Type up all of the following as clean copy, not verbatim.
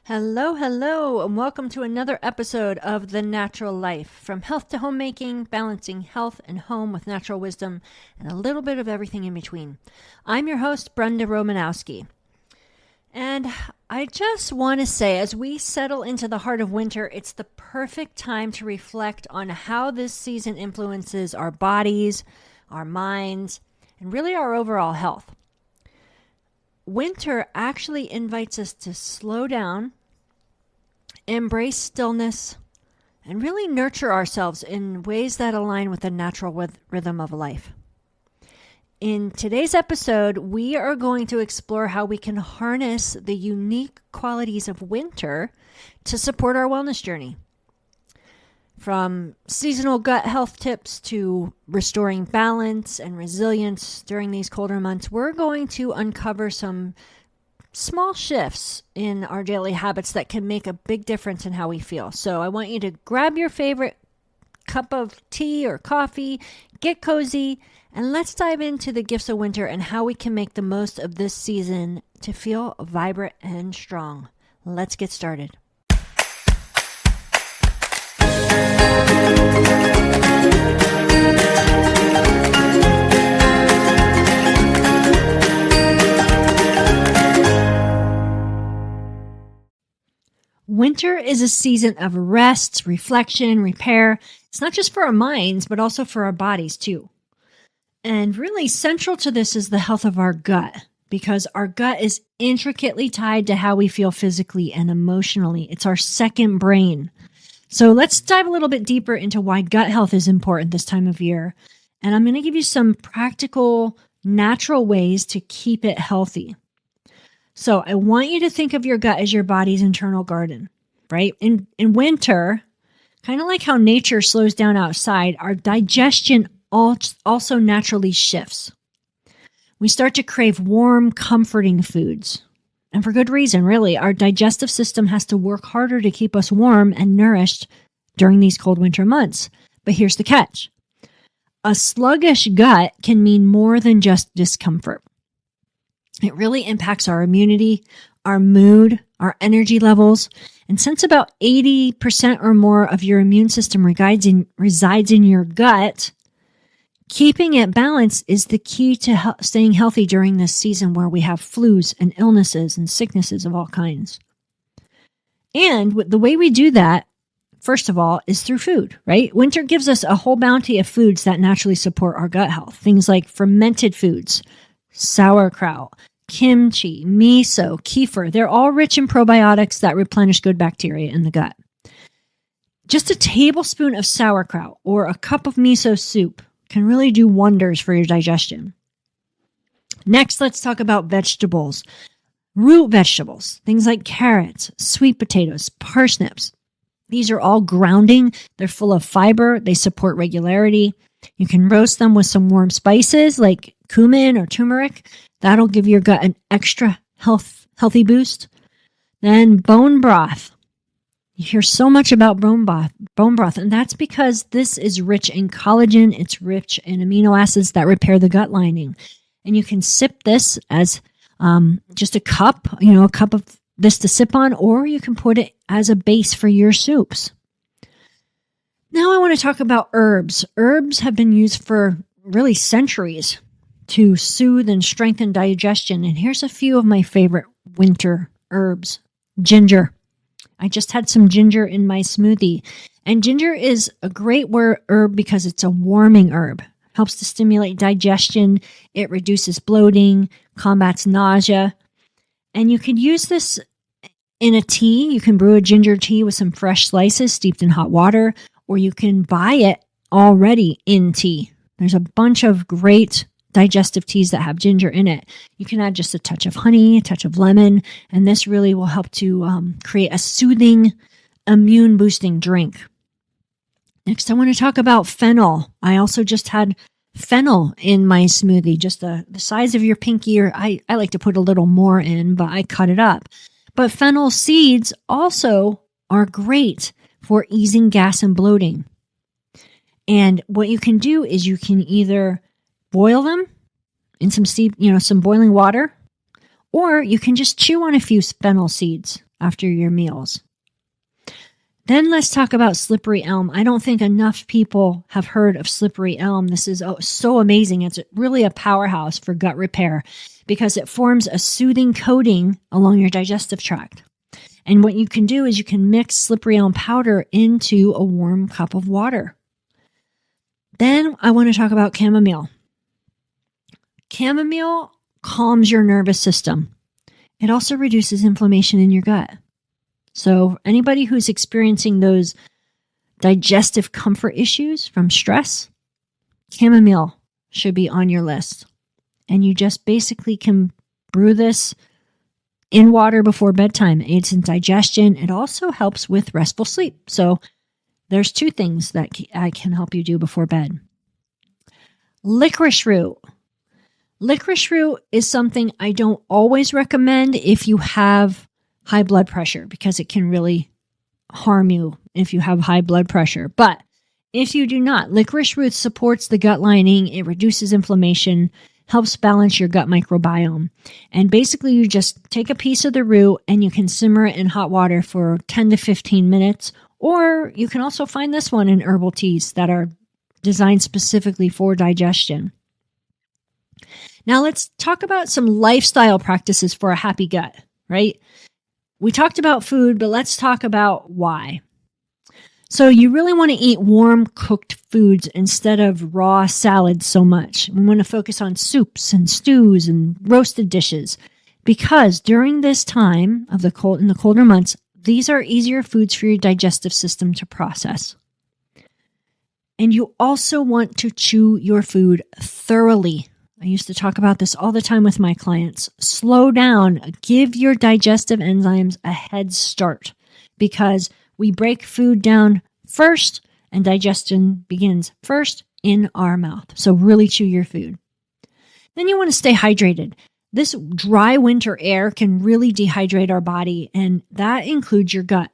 Hello, hello, and welcome to another episode of The Natural Life. From health to homemaking, balancing health and home with natural wisdom, and a little bit of everything in between. I'm your host, Brenda Romanowski. And I just want to say, as we settle into the heart of winter, it's the perfect time to reflect on how this season influences our bodies, our minds, and really our overall health. Winter actually invites us to slow down, embrace stillness, and really nurture ourselves in ways that align with the natural rhythm of life. In today's episode, we are going to explore how we can harness the unique qualities of winter to support our wellness journey. From seasonal gut health tips to restoring balance and resilience during these colder months, we're going to uncover some small shifts in our daily habits that can make a big difference in how we feel. So I want you to grab your favorite cup of tea or coffee, get cozy, and let's dive into the gifts of winter and how we can make the most of this season to feel vibrant and strong. Let's get started. Winter is a season of rest, reflection, repair. It's not just for our minds, but also for our bodies too. And really central to this is the health of our gut, because our gut is intricately tied to how we feel physically and emotionally. It's our second brain. So let's dive a little bit deeper into why gut health is important this time of year. And I'm going to give you some practical, natural ways to keep it healthy. So I want you to think of your gut as your body's internal garden, right? In winter, kind of like how nature slows down outside, our digestion also naturally shifts. We start to crave warm, comforting foods. And for good reason, really. Our digestive system has to work harder to keep us warm and nourished during these cold winter months. But here's the catch. A sluggish gut can mean more than just discomfort. It really impacts our immunity, our mood, our energy levels. And since about 80% or more of your immune system resides in your gut, keeping it balanced is the key to staying healthy during this season where we have flus and illnesses and sicknesses of all kinds. And the way we do that, first of all, is through food, right? Winter gives us a whole bounty of foods that naturally support our gut health. Things like fermented foods, sauerkraut, kimchi, miso, kefir. They're all rich in probiotics that replenish good bacteria in the gut. Just a tablespoon of sauerkraut or a cup of miso soup can really do wonders for your digestion. Next, let's talk about vegetables. Root vegetables, things like carrots, sweet potatoes, parsnips. These are all grounding. They're full of fiber. They support regularity. You can roast them with some warm spices like cumin or turmeric. That'll give your gut an extra healthy boost. Then bone broth. You hear so much about bone broth, and that's because this is rich in collagen. It's rich in amino acids that repair the gut lining. And you can sip this as just a cup of this to sip on, or you can put it as a base for your soups. Now I want to talk about herbs. Herbs have been used for really centuries to soothe and strengthen digestion. And here's a few of my favorite winter herbs. Ginger. I just had some ginger in my smoothie. And ginger is a great herb because it's a warming herb. Helps to stimulate digestion. It reduces bloating, combats nausea. And you could use this in a tea. You can brew a ginger tea with some fresh slices steeped in hot water, or you can buy it already in tea. There's a bunch of great digestive teas that have ginger in it. You can add just a touch of honey, a touch of lemon, and this really will help to create a soothing, immune-boosting drink. Next, I want to talk about fennel. I also just had fennel in my smoothie, just the size of your pinky, or I like to put a little more in, but I cut it up. But fennel seeds also are great for easing gas and bloating. And what you can do is you can either boil them in some boiling water, or you can just chew on a few fennel seeds. after your meals. Then let's talk about slippery elm. I don't think enough people have heard of slippery elm. This is so amazing. It's really a powerhouse for gut repair because it forms a soothing coating along your digestive tract. And what you can do is you can mix slippery elm powder into a warm cup of water. Then I want to talk about chamomile. Chamomile calms your nervous system. It also reduces inflammation in your gut. So anybody who's experiencing those digestive comfort issues from stress, chamomile should be on your list. And you just basically can brew this in water before bedtime. It aids in digestion. It also helps with restful sleep. So there's two things that I can help you do before bed. Licorice root. Licorice root is something I don't always recommend if you have high blood pressure because it can really harm you if you have high blood pressure. But if you do not, licorice root supports the gut lining. It reduces inflammation, helps balance your gut microbiome. And basically you just take a piece of the root and you can simmer it in hot water for 10 to 15 minutes. Or you can also find this one in herbal teas that are designed specifically for digestion. Now let's talk about some lifestyle practices for a happy gut, right? We talked about food, but let's talk about why. So you really want to eat warm cooked foods instead of raw salads so much. We want to focus on soups and stews and roasted dishes because during this time of the cold, in the colder months, these are easier foods for your digestive system to process. And you also want to chew your food thoroughly. I used to talk about this all the time with my clients. Slow down. Give your digestive enzymes a head start because we break food down first and digestion begins first in our mouth. So really chew your food. Then you want to stay hydrated. This dry winter air can really dehydrate our body, and that includes your gut.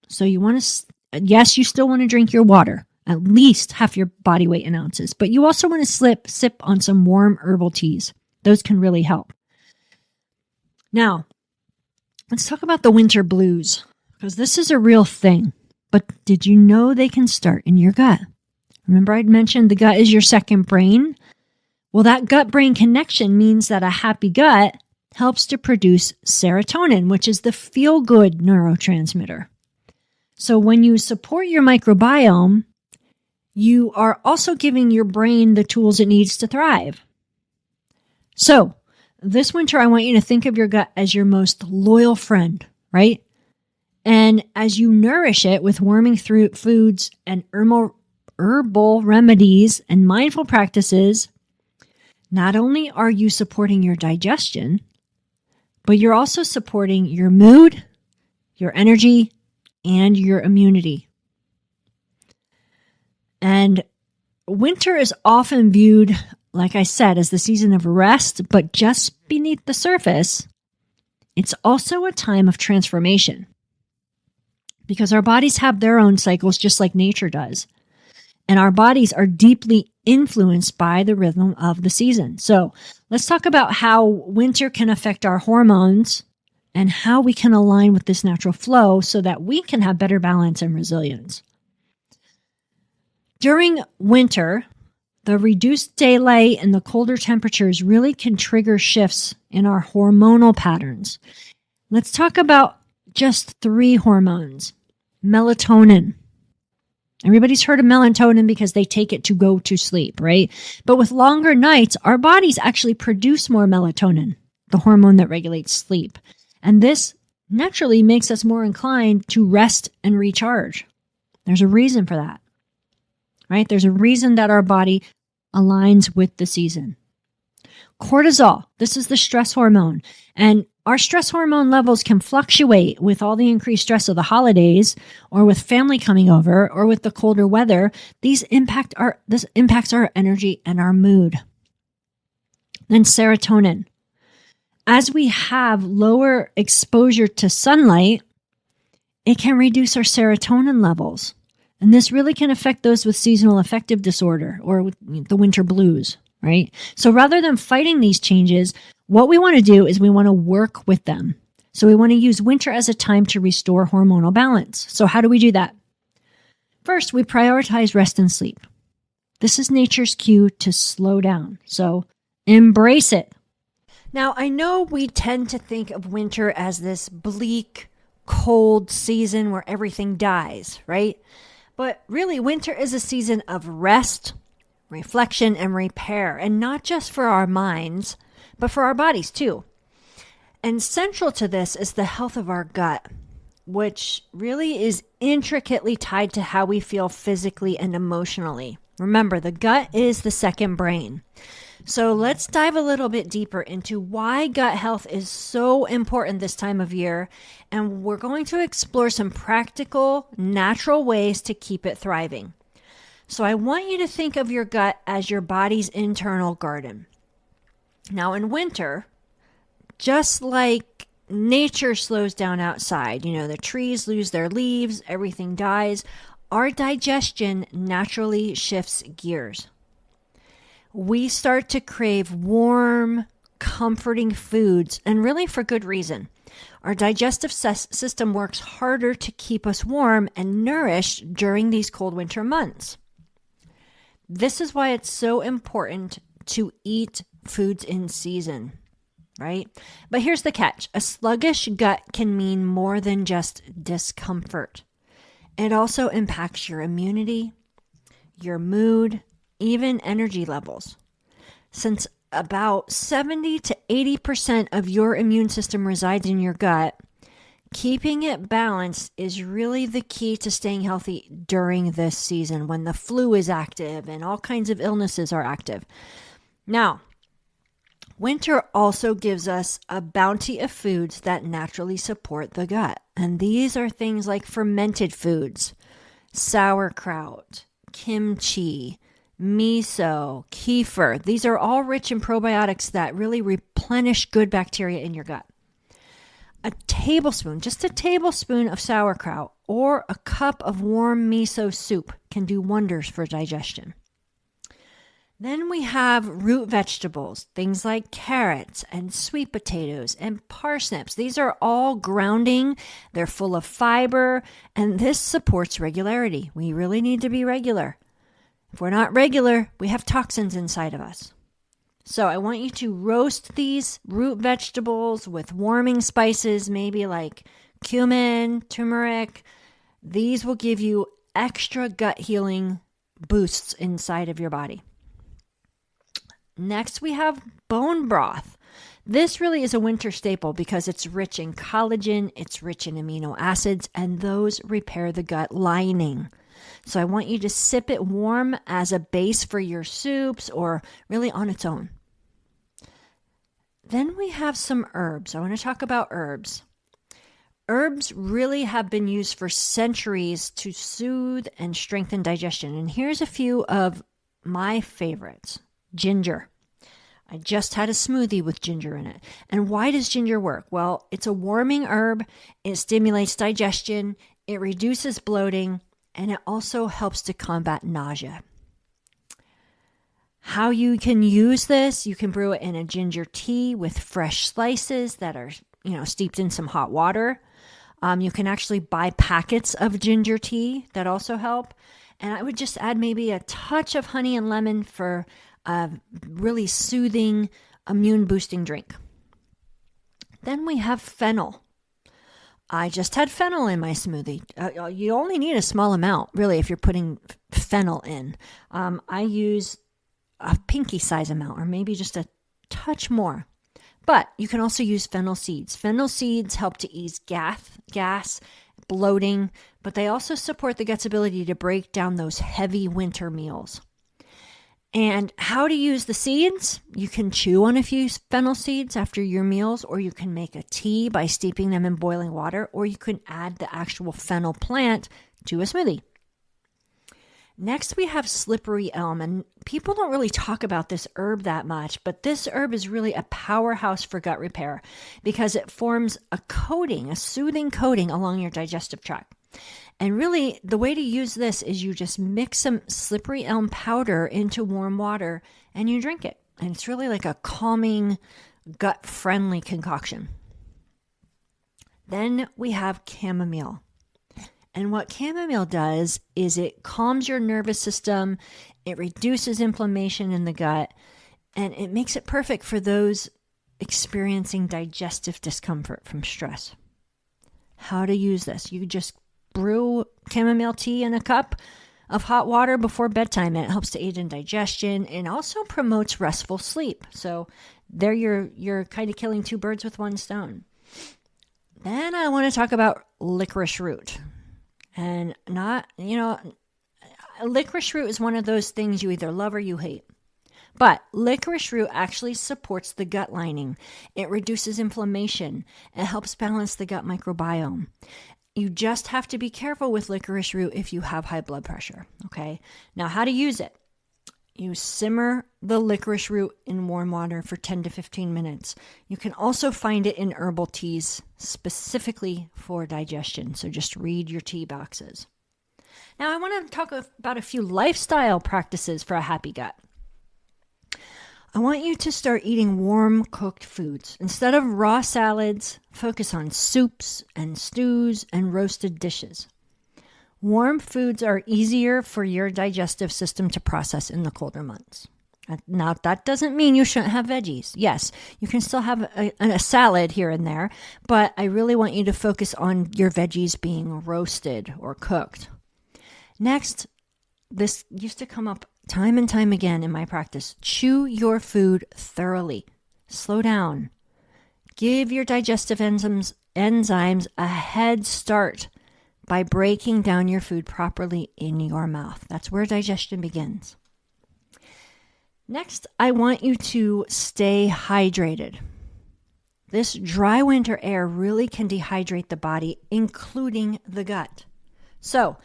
So you want to, yes, you still want to drink your water, at least half your body weight in ounces, but you also want to sip on some warm herbal teas. Those can really help. Now, let's talk about the winter blues, because this is a real thing. But did you know they can start in your gut? Remember I'd mentioned the gut is your second brain? Well, that gut-brain connection means that a happy gut helps to produce serotonin, which is the feel-good neurotransmitter. So when you support your microbiome, you are also giving your brain the tools it needs to thrive. So this winter, I want you to think of your gut as your most loyal friend, right? And as you nourish it with warming foods and herbal remedies and mindful practices, not only are you supporting your digestion, but you're also supporting your mood, your energy, and your immunity. And winter is often viewed, like I said, as the season of rest, but just beneath the surface, it's also a time of transformation because our bodies have their own cycles just like nature does. And our bodies are deeply influenced by the rhythm of the season. So let's talk about how winter can affect our hormones and how we can align with this natural flow so that we can have better balance and resilience. During winter, the reduced daylight and the colder temperatures really can trigger shifts in our hormonal patterns. Let's talk about just 3 hormones. Melatonin. Everybody's heard of melatonin because they take it to go to sleep, right? But with longer nights, our bodies actually produce more melatonin, the hormone that regulates sleep. And this naturally makes us more inclined to rest and recharge. There's a reason for that, right? There's a reason that our body aligns with the season. Cortisol, this is the stress hormone. And our stress hormone levels can fluctuate with all the increased stress of the holidays or with family coming over or with the colder weather. This impacts our energy and our mood. Then serotonin. As we have lower exposure to sunlight, it can reduce our serotonin levels. And this really can affect those with seasonal affective disorder or with the winter blues, right? So rather than fighting these changes, what we want to do is we want to work with them. So we want to use winter as a time to restore hormonal balance. So how do we do that? First, we prioritize rest and sleep. This is nature's cue to slow down. So embrace it. Now, I know we tend to think of winter as this bleak, cold season where everything dies, right? But really, winter is a season of rest, reflection, and repair, and not just for our minds, but for our bodies too. And central to this is the health of our gut, which really is intricately tied to how we feel physically and emotionally. Remember, the gut is the second brain. So let's dive a little bit deeper into why gut health is so important this time of year. And we're going to explore some practical, natural ways to keep it thriving. So I want you to think of your gut as your body's internal garden. Now in winter, just like nature slows down outside, the trees lose their leaves, everything dies, our digestion naturally shifts gears. We start to crave warm, comforting foods, and really for good reason. Our digestive system works harder to keep us warm and nourished during these cold winter months. This is why it's so important to eat foods in season, right? But here's the catch. A sluggish gut can mean more than just discomfort. It also impacts your immunity, your mood, even energy levels. Since about 70 to 80% of your immune system resides in your gut, keeping it balanced is really the key to staying healthy during this season when the flu is active and all kinds of illnesses are active. Now, winter also gives us a bounty of foods that naturally support the gut. And these are things like fermented foods, sauerkraut, kimchi, miso, kefir. These are all rich in probiotics that really replenish good bacteria in your gut. Just a tablespoon of sauerkraut or a cup of warm miso soup can do wonders for digestion. Then we have root vegetables, things like carrots and sweet potatoes and parsnips. These are all grounding. They're full of fiber, and this supports regularity. We really need to be regular. If we're not regular, we have toxins inside of us. So I want you to roast these root vegetables with warming spices, maybe like cumin, turmeric. These will give you extra gut healing boosts inside of your body. Next, we have bone broth. This really is a winter staple because it's rich in collagen, it's rich in amino acids, and those repair the gut lining. So I want you to sip it warm as a base for your soups or really on its own. Then we have some herbs. I want to talk about herbs. Herbs really have been used for centuries to soothe and strengthen digestion. And here's a few of my favorites. Ginger. I just had a smoothie with ginger in it. And why does ginger work? Well, it's a warming herb. It stimulates digestion. It reduces bloating. And it also helps to combat nausea. How you can use this, you can brew it in a ginger tea with fresh slices that are, steeped in some hot water. You can actually buy packets of ginger tea that also help. And I would just add maybe a touch of honey and lemon for a really soothing, immune-boosting drink. Then we have fennel. I just had fennel in my smoothie. You only need a small amount, really, if you're putting fennel in. I use a pinky size amount or maybe just a touch more. But you can also use fennel seeds. Fennel seeds help to ease gas, bloating, but they also support the gut's ability to break down those heavy winter meals. And how to use the seeds? You can chew on a few fennel seeds after your meals, or you can make a tea by steeping them in boiling water, or you can add the actual fennel plant to a smoothie. Next, we have slippery elm, and people don't really talk about this herb that much, but this herb is really a powerhouse for gut repair because it forms a coating, a soothing coating along your digestive tract. And really, the way to use this is you just mix some slippery elm powder into warm water and you drink it. And it's really like a calming, gut-friendly concoction. Then we have chamomile. And what chamomile does is it calms your nervous system, it reduces inflammation in the gut, and it makes it perfect for those experiencing digestive discomfort from stress. How to use this? You just brew chamomile tea in a cup of hot water before bedtime. It helps to aid in digestion and also promotes restful sleep. So there you're kind of killing two birds with one stone. Then I want to talk about licorice root. And licorice root is one of those things you either love or you hate. But licorice root actually supports the gut lining. It reduces inflammation. It helps balance the gut microbiome. You just have to be careful with licorice root if you have high blood pressure, okay? Now, how to use it? You simmer the licorice root in warm water for 10 to 15 minutes. You can also find it in herbal teas specifically for digestion, so just read your tea boxes. Now, I want to talk about a few lifestyle practices for a happy gut. I want you to start eating warm cooked foods. Instead of raw salads, focus on soups and stews and roasted dishes. Warm foods are easier for your digestive system to process in the colder months. Now, that doesn't mean you shouldn't have veggies. Yes, you can still have a salad here and there, but I really want you to focus on your veggies being roasted or cooked. Next, this used to come up time and time again in my practice. Chew your food thoroughly. Slow down. Give your digestive enzymes a head start by breaking down your food properly in your mouth. That's where digestion begins. Next, I want you to stay hydrated. This dry winter air really can dehydrate the body, including the gut. So,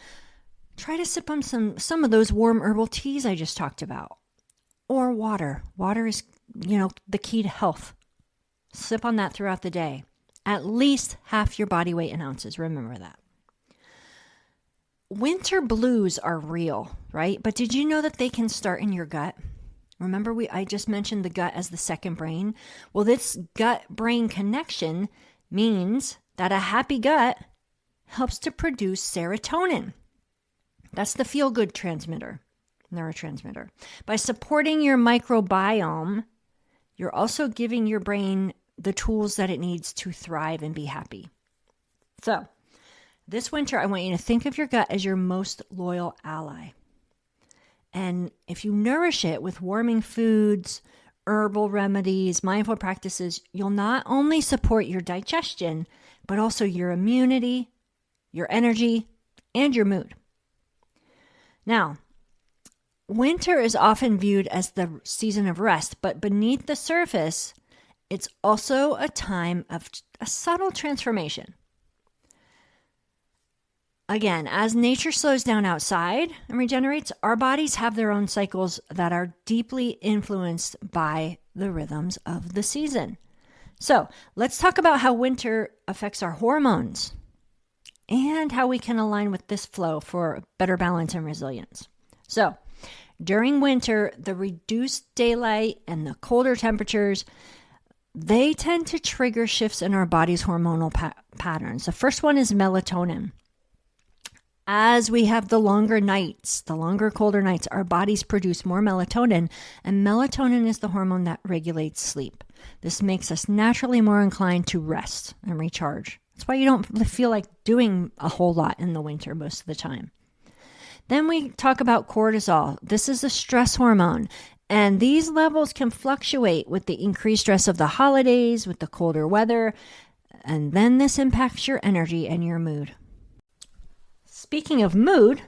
try to sip on some of those warm herbal teas I just talked about. Or water. Water is, the key to health. Sip on that throughout the day. At least half your body weight in ounces. Remember that. Winter blues are real, right? But did you know that they can start in your gut? Remember I just mentioned the gut as the second brain? Well, this gut-brain connection means that a happy gut helps to produce serotonin. That's the feel-good neurotransmitter. By supporting your microbiome, you're also giving your brain the tools that it needs to thrive and be happy. So, this winter, I want you to think of your gut as your most loyal ally. And if you nourish it with warming foods, herbal remedies, mindful practices, you'll not only support your digestion, but also your immunity, your energy, and your mood. Now, winter is often viewed as the season of rest, but beneath the surface, it's also a time of a subtle transformation. Again, as nature slows down outside and regenerates, our bodies have their own cycles that are deeply influenced by the rhythms of the season. So let's talk about how winter affects our hormones and how we can align with this flow for better balance and resilience. So during winter, the reduced daylight and the colder temperatures, they tend to trigger shifts in our body's hormonal patterns. The first one is melatonin. As we have the longer nights, the longer, colder nights, our bodies produce more melatonin, and melatonin is the hormone that regulates sleep. This makes us naturally more inclined to rest and recharge. That's why you don't feel like doing a whole lot in the winter most of the time. Then we talk about cortisol. This is a stress hormone, and these levels can fluctuate with the increased stress of the holidays, with the colder weather, and then this impacts your energy and your mood. Speaking of mood,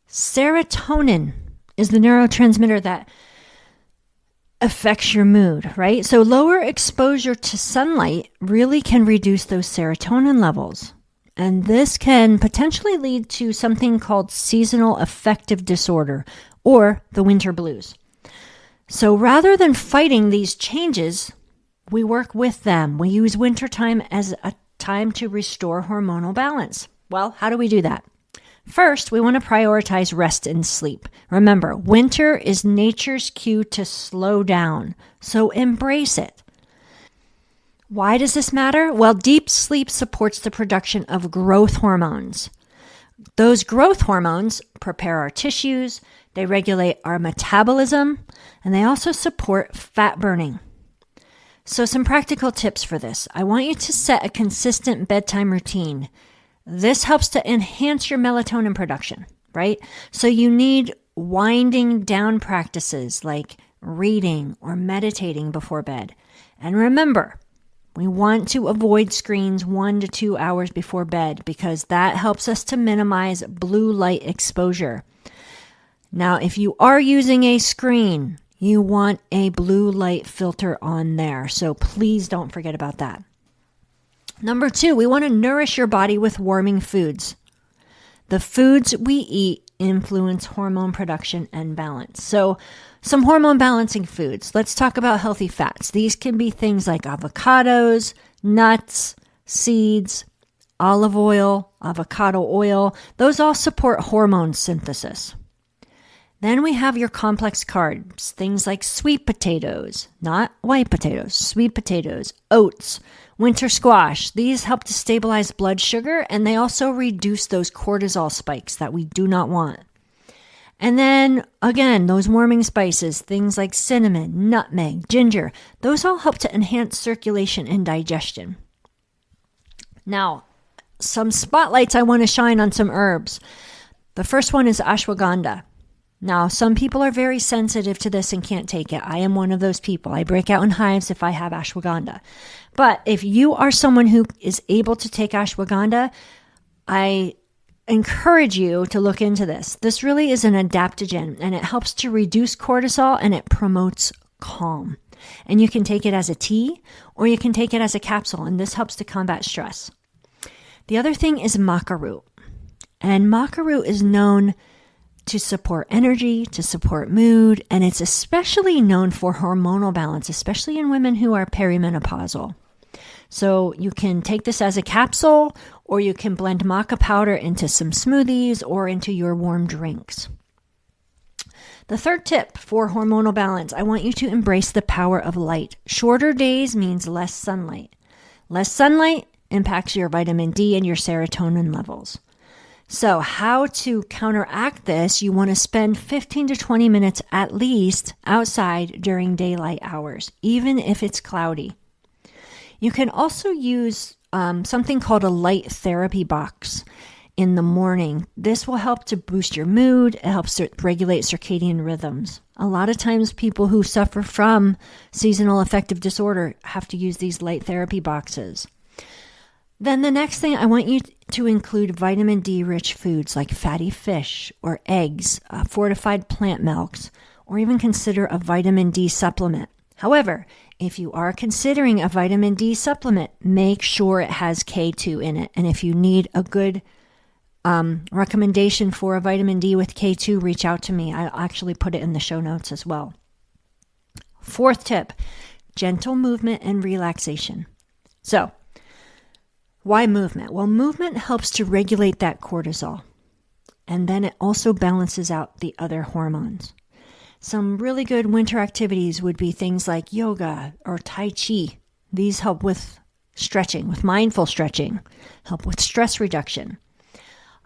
serotonin is the neurotransmitter that affects your mood, right? So lower exposure to sunlight really can reduce those serotonin levels. And this can potentially lead to something called seasonal affective disorder or the winter blues. So rather than fighting these changes, we work with them. We use wintertime as a time to restore hormonal balance. Well, how do we do that? First, we want to prioritize rest and sleep. Remember, winter is nature's cue to slow down, so embrace it. Why does this matter? Well, deep sleep supports the production of growth hormones. Those growth hormones prepare our tissues, they regulate our metabolism, and they also support fat burning. So some practical tips for this. I want you to set a consistent bedtime routine. This helps to enhance your melatonin production, right? So you need winding down practices like reading or meditating before bed. And remember, we want to avoid screens 1 to 2 hours before bed because that helps us to minimize blue light exposure. Now, if you are using a screen, you want a blue light filter on there. So please don't forget about that. Number 2, we want to nourish your body with warming foods. The foods we eat influence hormone production and balance. So some hormone balancing foods. Let's talk about healthy fats. These can be things like avocados, nuts, seeds, olive oil, avocado oil. Those all support hormone synthesis. Then we have your complex carbs, things like sweet potatoes, not white potatoes, sweet potatoes, oats, winter squash. These help to stabilize blood sugar, and they also reduce those cortisol spikes that we do not want. And then, again, those warming spices, things like cinnamon, nutmeg, ginger, those all help to enhance circulation and digestion. Now, some spotlights I want to shine on some herbs. The first one is ashwagandha. Now, some people are very sensitive to this and can't take it. I am one of those people. I break out in hives if I have ashwagandha. But if you are someone who is able to take ashwagandha, I encourage you to look into this. This really is an adaptogen, and it helps to reduce cortisol, and it promotes calm. And you can take it as a tea, or you can take it as a capsule, and this helps to combat stress. The other thing is maca root. And maca root is known to support energy, to support mood, and it's especially known for hormonal balance, especially in women who are perimenopausal. So you can take this as a capsule, or you can blend maca powder into some smoothies or into your warm drinks. The third tip for hormonal balance, I want you to embrace the power of light. Shorter days means less sunlight. Less sunlight impacts your vitamin D and your serotonin levels. So how to counteract this, you want to spend 15 to 20 minutes at least outside during daylight hours, even if it's cloudy. You can also use something called a light therapy box in the morning. This will help to boost your mood. It helps to regulate circadian rhythms. A lot of times people who suffer from seasonal affective disorder have to use these light therapy boxes. Then the next thing, I want you to include vitamin D rich foods like fatty fish or eggs, fortified plant milks, or even consider a vitamin D supplement. However, if you are considering a vitamin D supplement, make sure it has K2 in it. And if you need a good recommendation for a vitamin D with K2, reach out to me. I'll actually put it in the show notes as well. Fourth tip, gentle movement and relaxation. So, why movement? Well, movement helps to regulate that cortisol, and then it also balances out the other hormones. Some really good winter activities would be things like yoga or Tai Chi. These help with stretching, with mindful stretching, help with stress reduction.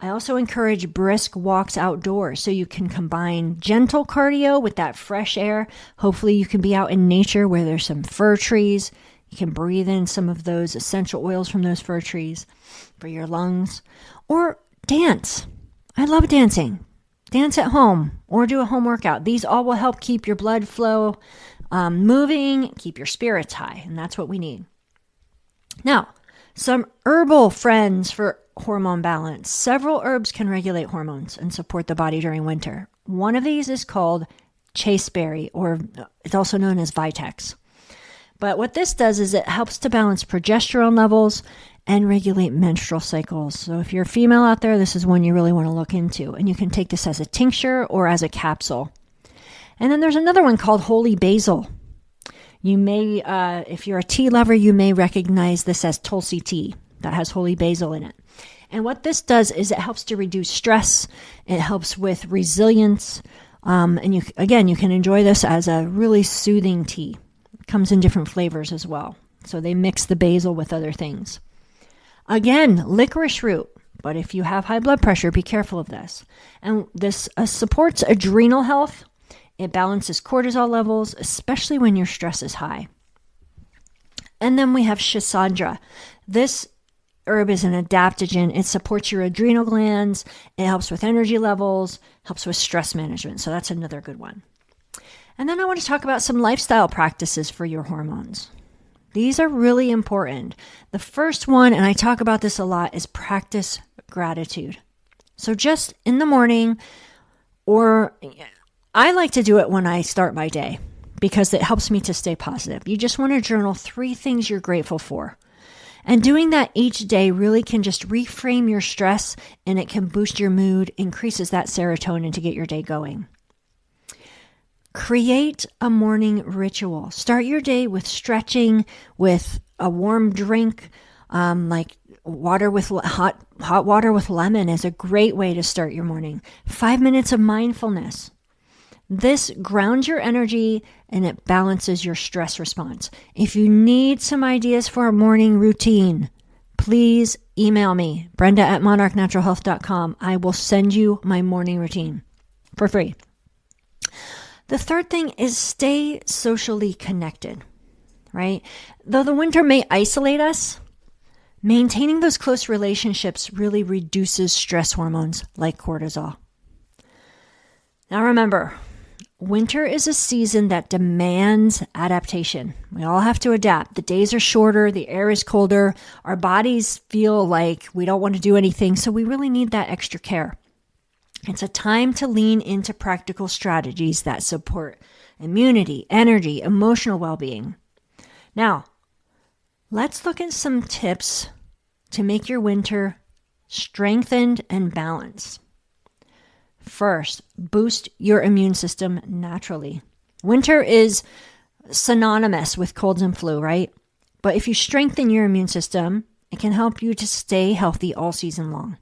I also encourage brisk walks outdoors so you can combine gentle cardio with that fresh air. Hopefully you can be out in nature where there's some fir trees. You can breathe in some of those essential oils from those fir trees for your lungs. Or dance. I love dancing. Dance at home or do a home workout. These all will help keep your blood flow moving, keep your spirits high, and that's what we need. Now, some herbal friends for hormone balance. Several herbs can regulate hormones and support the body during winter. One of these is called chasteberry, or it's also known as Vitex. But what this does is it helps to balance progesterone levels and regulate menstrual cycles. So if you're a female out there, this is one you really want to look into. And you can take this as a tincture or as a capsule. And then there's another one called holy basil. You may, if you're a tea lover, you may recognize this as Tulsi tea that has holy basil in it. And what this does is it helps to reduce stress. It helps with resilience. And you can enjoy this as a really soothing tea. Comes in different flavors as well. So they mix the basil with other things. Again, licorice root. But if you have high blood pressure, be careful of this. And this supports adrenal health. It balances cortisol levels, especially when your stress is high. And then we have Schisandra. This herb is an adaptogen. It supports your adrenal glands. It helps with energy levels, helps with stress management. So that's another good one. And then I want to talk about some lifestyle practices for your hormones. These are really important. The first one, and I talk about this a lot, is practice gratitude. So just in the morning, or I like to do it when I start my day because it helps me to stay positive. You just want to journal 3 things you're grateful for. And doing that each day really can just reframe your stress, and it can boost your mood, increases that serotonin to get your day going. Create a morning ritual. Start your day with stretching, with a warm drink, like water with hot water with lemon is a great way to start your morning. 5 minutes of mindfulness. This grounds your energy and it balances your stress response. If you need some ideas for a morning routine, please email me, brenda@monarchnaturalhealth.com. I will send you my morning routine for free. The third thing is stay socially connected, right? Though the winter may isolate us, maintaining those close relationships really reduces stress hormones like cortisol. Now remember, winter is a season that demands adaptation. We all have to adapt. The days are shorter, the air is colder, our bodies feel like we don't want to do anything, so we really need that extra care. It's a time to lean into practical strategies that support immunity, energy, emotional well-being. Now, let's look at some tips to make your winter strengthened and balanced. First, boost your immune system naturally. Winter is synonymous with colds and flu, right? But if you strengthen your immune system, it can help you to stay healthy all season long.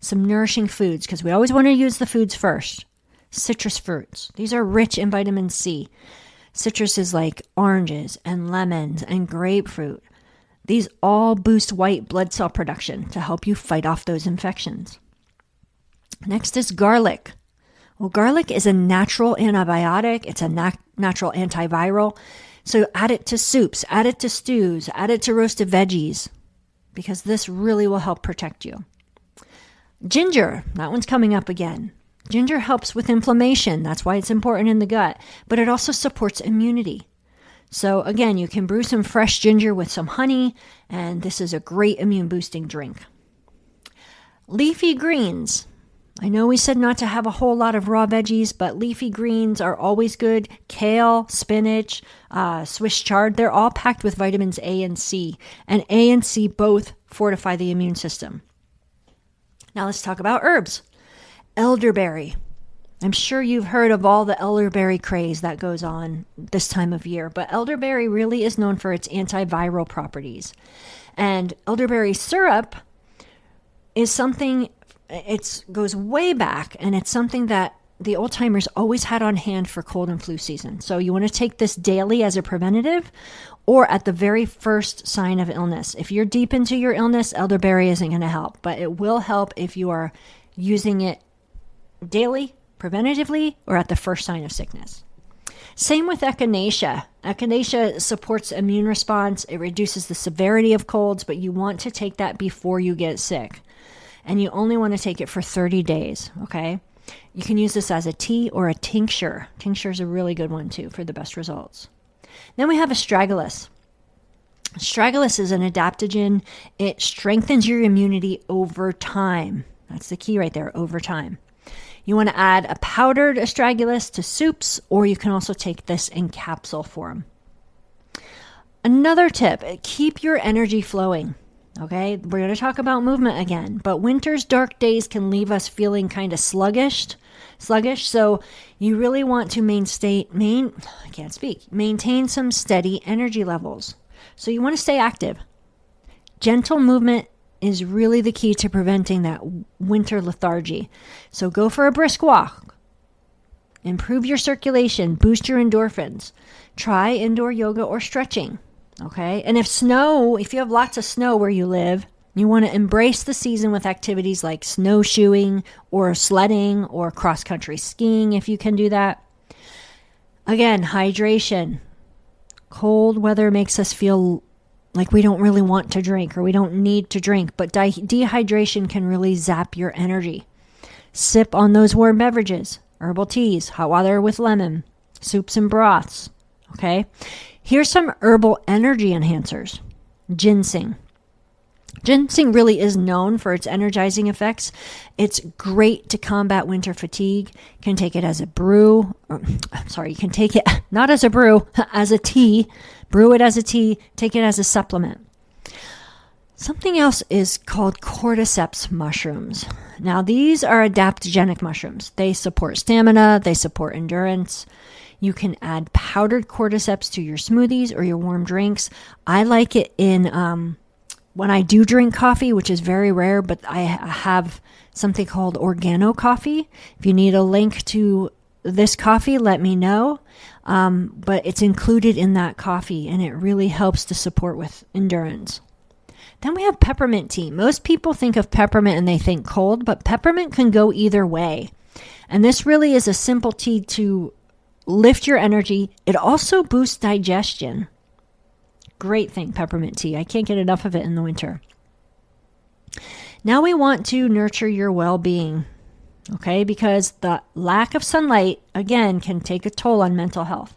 Some nourishing foods, because we always want to use the foods first. Citrus fruits. These are rich in vitamin C. Citrus is like oranges and lemons and grapefruit. These all boost white blood cell production to help you fight off those infections. Next is garlic. Well, garlic is a natural antibiotic. It's a natural antiviral. So add it to soups, add it to stews, add it to roasted veggies, because this really will help protect you. Ginger, that one's coming up again. Ginger helps with inflammation. That's why it's important in the gut, but it also supports immunity. So again, you can brew some fresh ginger with some honey, and this is a great immune boosting drink. Leafy greens. I know we said not to have a whole lot of raw veggies, but leafy greens are always good. Kale, spinach, Swiss chard, they're all packed with vitamins A and C, and A and C both fortify the immune system. Now let's talk about herbs. Elderberry. I'm sure you've heard of all the elderberry craze that goes on this time of year, but elderberry really is known for its antiviral properties. And elderberry syrup is something, it goes way back, and it's something that the old timers always had on hand for cold and flu season. So you want to take this daily as a preventative or at the very first sign of illness. If you're deep into your illness, elderberry isn't going to help, but it will help if you are using it daily, preventatively, or at the first sign of sickness. Same with echinacea. Echinacea supports immune response. It reduces the severity of colds, but you want to take that before you get sick. And you only want to take it for 30 days, okay? You can use this as a tea or a tincture. Tincture is a really good one too for the best results. Then we have astragalus. Astragalus is an adaptogen. It strengthens your immunity over time. That's the key right there, over time. You want to add a powdered astragalus to soups, or you can also take this in capsule form. Another tip, keep your energy flowing. Okay, we're going to talk about movement again, but winter's dark days can leave us feeling kind of sluggish. So you really want to maintain some steady energy levels. So you want to stay active. Gentle movement is really the key to preventing that winter lethargy. So go for a brisk walk. Improve your circulation, boost your endorphins. Try indoor yoga or stretching. Okay. And if you have lots of snow where you live, you want to embrace the season with activities like snowshoeing or sledding or cross-country skiing if you can do that. Again, hydration. Cold weather makes us feel like we don't really want to drink or we don't need to drink, but dehydration can really zap your energy. Sip on those warm beverages, herbal teas, hot water with lemon, soups and broths. Okay? Here's some herbal energy enhancers. Ginseng. Ginseng really is known for its energizing effects. It's great to combat winter fatigue. You can take it as a brew. You can take it not as a brew, as a tea. Brew it as a tea. Take it as a supplement. Something else is called cordyceps mushrooms. Now, these are adaptogenic mushrooms. They support stamina. They support endurance. You can add powdered cordyceps to your smoothies or your warm drinks. I like it in when I do drink coffee, which is very rare, but I have something called organo coffee. If you need a link to this coffee, let me know. But it's included in that coffee, and it really helps to support with endurance. Then we have peppermint tea. Most people think of peppermint and they think cold, but peppermint can go either way. And this really is a simple tea to lift your energy. It also boosts digestion. Great thing, peppermint tea. I can't get enough of it in the winter. Now we want to nurture your well-being, okay? Because the lack of sunlight, again, can take a toll on mental health.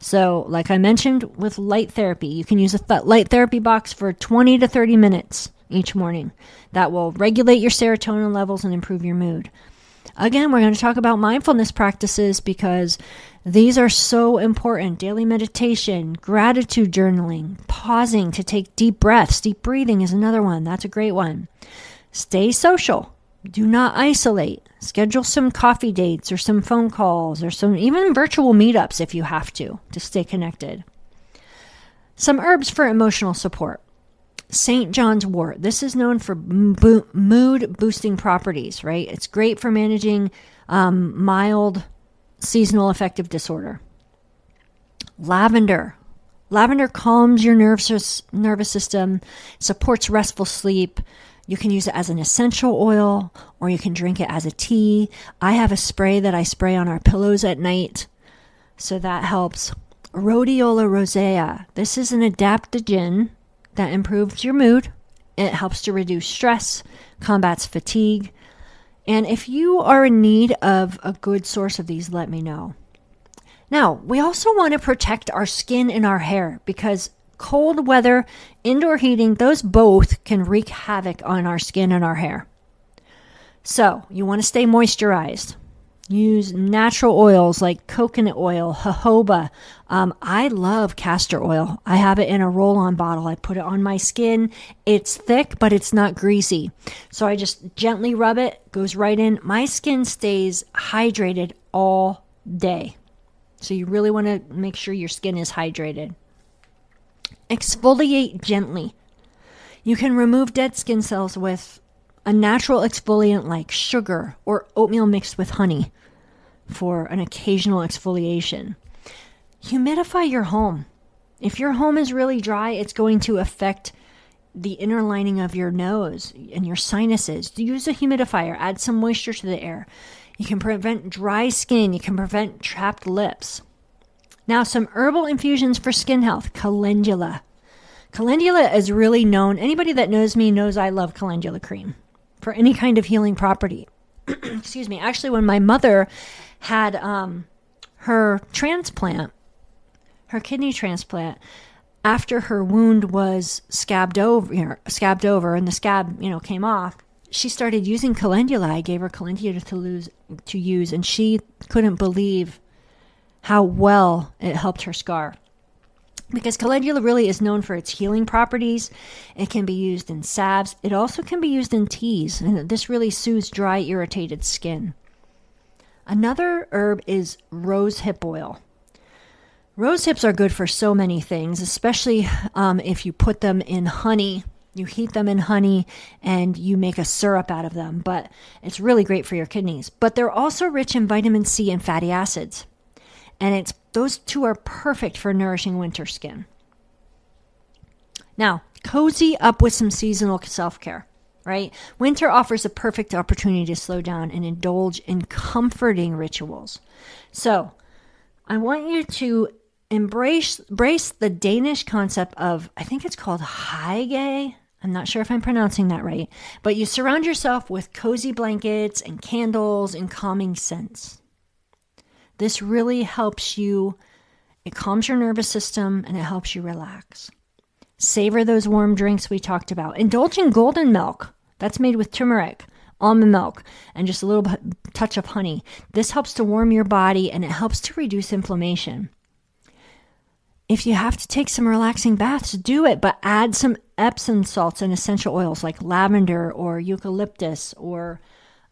So, like I mentioned with light therapy, you can use a light therapy box for 20 to 30 minutes each morning. That will regulate your serotonin levels and improve your mood. Again, we're going to talk about mindfulness practices because these are so important. Daily meditation, gratitude journaling, pausing to take deep breaths. Deep breathing is another one. That's a great one. Stay social. Do not isolate. Schedule some coffee dates or some phone calls or some even virtual meetups if you have to stay connected. Some herbs for emotional support. St. John's wort. This is known for mood boosting properties, right? It's great for managing mild seasonal affective disorder. Lavender. Lavender calms your nervous system, supports restful sleep. You can use it as an essential oil or you can drink it as a tea. I have a spray that I spray on our pillows at night, so that helps. Rhodiola rosea. This is an adaptogen that improves your mood. It helps to reduce stress, combats fatigue. And if you are in need of a good source of these, let me know. Now, we also want to protect our skin and our hair because cold weather, indoor heating, those both can wreak havoc on our skin and our hair. So, you want to stay moisturized. Use natural oils like coconut oil, jojoba. I love castor oil. I have it in a roll-on bottle. I put it on my skin. It's thick, but it's not greasy. So I just gently rub it, goes right in. My skin stays hydrated all day. So you really want to make sure your skin is hydrated. Exfoliate gently. You can remove dead skin cells with a natural exfoliant like sugar or oatmeal mixed with honey for an occasional exfoliation. Humidify your home. If your home is really dry, it's going to affect the inner lining of your nose and your sinuses. Use a humidifier. Add some moisture to the air. You can prevent dry skin. You can prevent chapped lips. Now, some herbal infusions for skin health. Calendula. Calendula is really known. Anybody that knows me knows I love calendula cream for any kind of healing property. Excuse me. Actually, when my mother had her transplant, her kidney transplant, after her wound was scabbed over, and the scab, came off, she started using calendula. I gave her calendula to use, and she couldn't believe how well it helped her scar. Because calendula really is known for its healing properties. It can be used in salves. It also can be used in teas, and this really soothes dry, irritated skin. Another herb is rosehip oil. Rose hips are good for so many things, especially if you put them in honey. You heat them in honey and you make a syrup out of them, but it's really great for your kidneys. But they're also rich in vitamin C and fatty acids. And those two are perfect for nourishing winter skin. Now, cozy up with some seasonal self-care, right? Winter offers a perfect opportunity to slow down and indulge in comforting rituals. So I want you to embrace the Danish concept of, I think it's called hygge. I'm not sure if I'm pronouncing that right, but you surround yourself with cozy blankets and candles and calming scents. This really helps you. It calms your nervous system and it helps you relax. Savor those warm drinks we talked about. Indulge in golden milk. That's made with turmeric, almond milk, and just a little touch of honey. This helps to warm your body and it helps to reduce inflammation. If you have to take some relaxing baths, do it, but add some Epsom salts and essential oils like lavender or eucalyptus or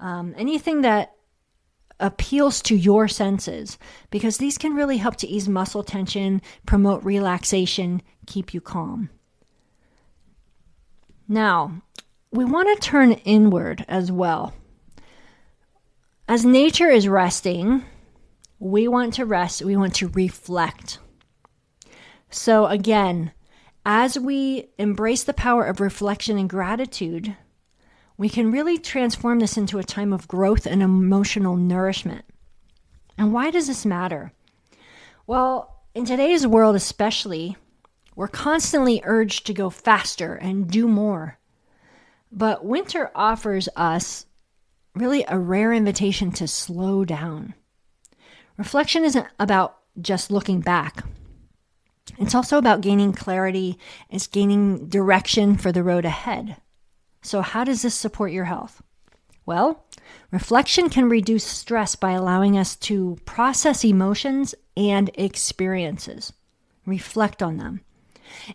anything that appeals to your senses, because these can really help to ease muscle tension, promote relaxation, keep you calm. Now, we want to turn inward as well. As nature is resting, we want to rest, we want to reflect. So again, as we embrace the power of reflection and gratitude, we can really transform this into a time of growth and emotional nourishment. And why does this matter? Well, in today's world especially, we're constantly urged to go faster and do more. But winter offers us really a rare invitation to slow down. Reflection isn't about just looking back. It's also about gaining clarity. It's gaining direction for the road ahead. So how does this support your health? Well, reflection can reduce stress by allowing us to process emotions and experiences. Reflect on them.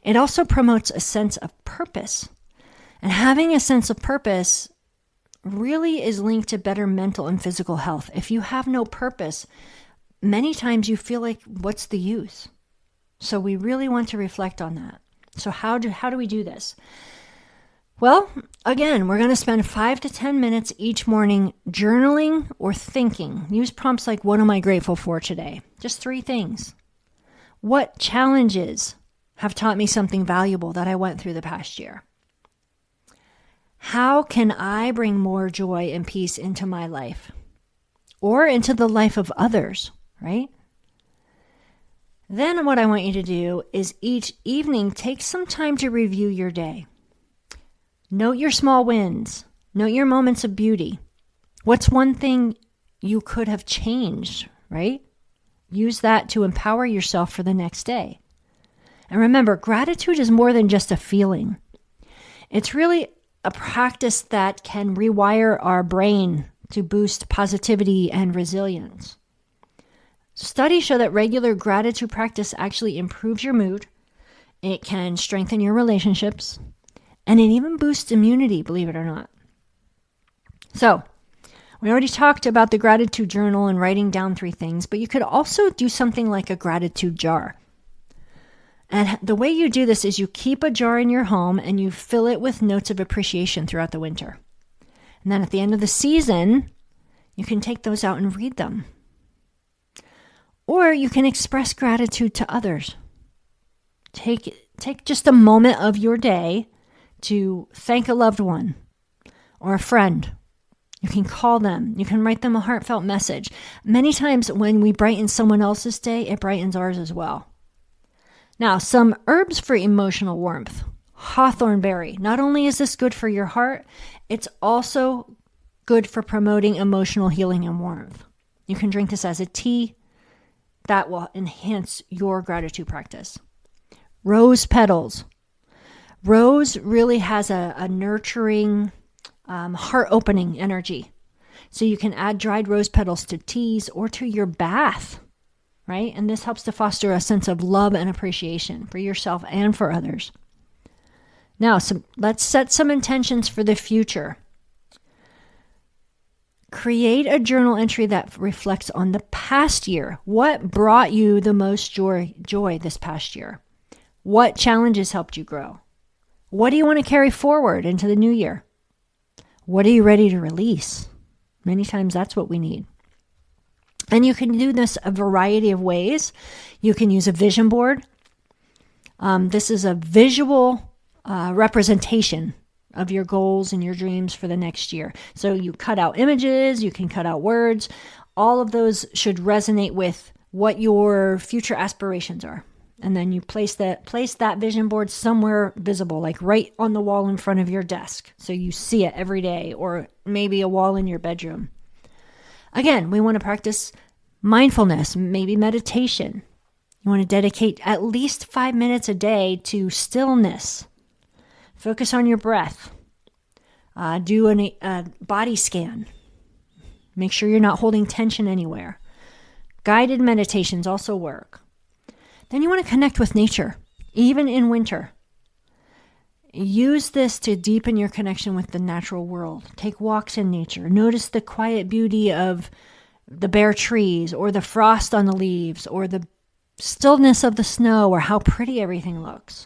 It also promotes a sense of purpose. And having a sense of purpose really is linked to better mental and physical health. If you have no purpose, many times you feel like, what's the use? So we really want to reflect on that. So how do we do this? Well, again, we're going to spend 5 to 10 minutes each morning journaling or thinking. Use prompts like, what am I grateful for today? Just 3 things. What challenges have taught me something valuable that I went through the past year? How can I bring more joy and peace into my life or into the life of others, right? Then what I want you to do is each evening take some time to review your day. Note your small wins. Note your moments of beauty. What's one thing you could have changed, right? Use that to empower yourself for the next day. And remember, gratitude is more than just a feeling. It's really a practice that can rewire our brain to boost positivity and resilience. Studies show that regular gratitude practice actually improves your mood. It can strengthen your relationships. And it even boosts immunity, believe it or not. So, we already talked about the gratitude journal and writing down 3 things, but you could also do something like a gratitude jar. And the way you do this is you keep a jar in your home and you fill it with notes of appreciation throughout the winter. And then at the end of the season, you can take those out and read them. Or you can express gratitude to others. Take just a moment of your day to thank a loved one or a friend. You can call them. You can write them a heartfelt message. Many times when we brighten someone else's day, it brightens ours as well. Now, some herbs for emotional warmth. Hawthorn berry. Not only is this good for your heart, it's also good for promoting emotional healing and warmth. You can drink this as a tea. That will enhance your gratitude practice. Rose petals. Rose really has a nurturing, heart-opening energy. So you can add dried rose petals to teas or to your bath, right? And this helps to foster a sense of love and appreciation for yourself and for others. Now, let's set some intentions for the future. Create a journal entry that reflects on the past year. What brought you the most joy this past year? What challenges helped you grow? What do you want to carry forward into the new year? What are you ready to release? Many times that's what we need. And you can do this a variety of ways. You can use a vision board. This is a visual representation of your goals and your dreams for the next year. So you cut out images, you can cut out words. All of those should resonate with what your future aspirations are. And then you place that vision board somewhere visible, like right on the wall in front of your desk. So you see it every day, or maybe a wall in your bedroom. Again, we want to practice mindfulness, maybe meditation. You want to dedicate at least 5 minutes a day to stillness. Focus on your breath. Do a body scan. Make sure you're not holding tension anywhere. Guided meditations also work. Then you want to connect with nature, even in winter. Use this to deepen your connection with the natural world. Take walks in nature. Notice the quiet beauty of the bare trees, or the frost on the leaves, or the stillness of the snow, or how pretty everything looks,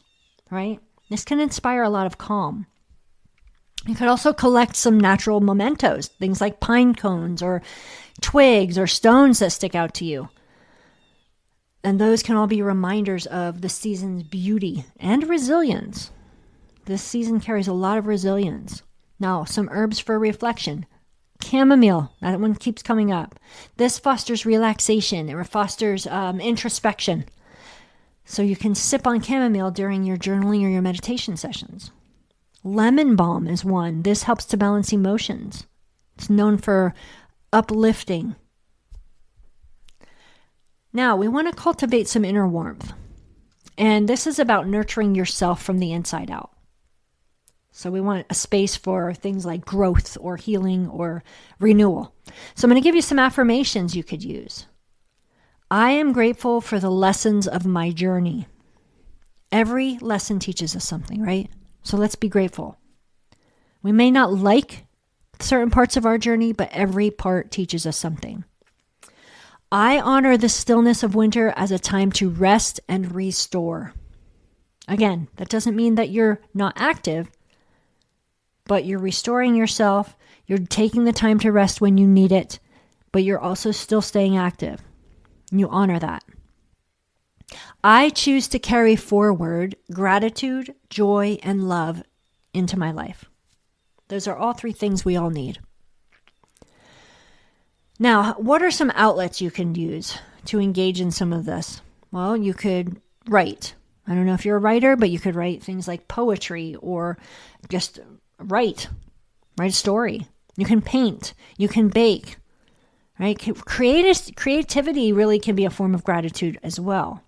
right? This can inspire a lot of calm. You could also collect some natural mementos, things like pine cones or twigs or stones that stick out to you. And those can all be reminders of the season's beauty and resilience. This season carries a lot of resilience. Now, some herbs for reflection. Chamomile, that one keeps coming up. This fosters relaxation. It fosters introspection. So you can sip on chamomile during your journaling or your meditation sessions. Lemon balm is one. This helps to balance emotions. It's known for uplifting. Now, we want to cultivate some inner warmth. And this is about nurturing yourself from the inside out. So we want a space for things like growth or healing or renewal. So I'm going to give you some affirmations you could use. I am grateful for the lessons of my journey. Every lesson teaches us something, right? So let's be grateful. We may not like certain parts of our journey, but every part teaches us something. I honor the stillness of winter as a time to rest and restore. Again, that doesn't mean that you're not active, but you're restoring yourself. You're taking the time to rest when you need it, but you're also still staying active. You honor that. I choose to carry forward gratitude, joy, and love into my life. Those are all three things we all need. Now, what are some outlets you can use to engage in some of this? Well, you could write. I don't know if you're a writer, but you could write things like poetry or just write a story. You can paint. You can bake. Right? Creativity really can be a form of gratitude as well.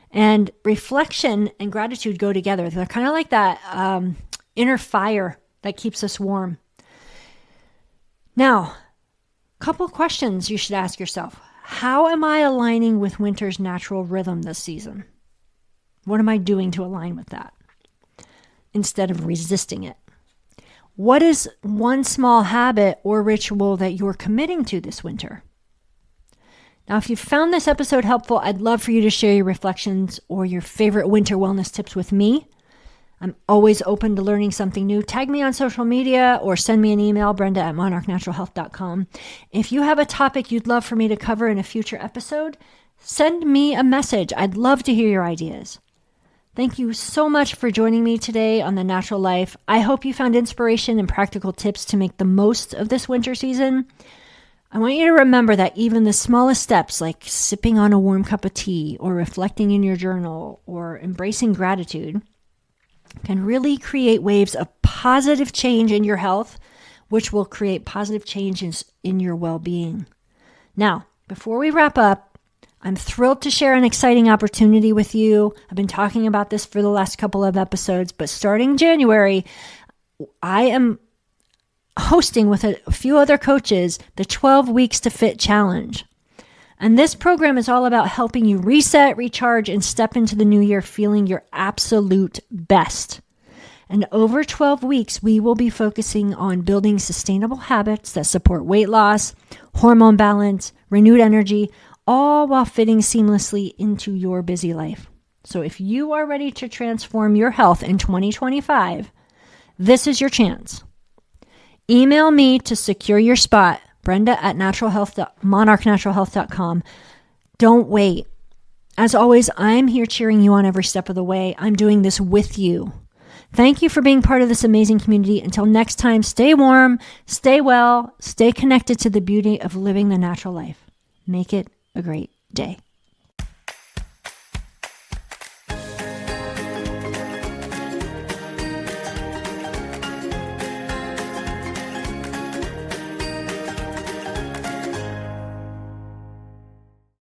And reflection and gratitude go together. They're kind of like that inner fire that keeps us warm. Now, a couple questions you should ask yourself. How am I aligning with winter's natural rhythm this season? What am I doing to align with that instead of resisting it? What is one small habit or ritual that you're committing to this winter? Now, if you found this episode helpful, I'd love for you to share your reflections or your favorite winter wellness tips with me. I'm always open to learning something new. Tag me on social media or send me an email, brenda@monarchnaturalhealth.com. If you have a topic you'd love for me to cover in a future episode, send me a message. I'd love to hear your ideas. Thank you so much for joining me today on The Natural Life. I hope you found inspiration and practical tips to make the most of this winter season. I want you to remember that even the smallest steps, like sipping on a warm cup of tea or reflecting in your journal or embracing gratitude, can really create waves of positive change in your health, which will create positive changes in your well-being. Now, before we wrap up, I'm thrilled to share an exciting opportunity with you. I've been talking about this for the last couple of episodes, but starting January, I am hosting with a few other coaches the 12 Weeks to Fit Challenge. And this program is all about helping you reset, recharge, and step into the new year feeling your absolute best. And over 12 weeks, we will be focusing on building sustainable habits that support weight loss, hormone balance, renewed energy, all while fitting seamlessly into your busy life. So if you are ready to transform your health in 2025, this is your chance. Email me to secure your spot, brenda@monarchnaturalhealth.com. Don't wait. As always, I'm here cheering you on every step of the way. I'm doing this with you. Thank you for being part of this amazing community. Until next time, stay warm, stay well, stay connected to the beauty of living the natural life. Make it a great day.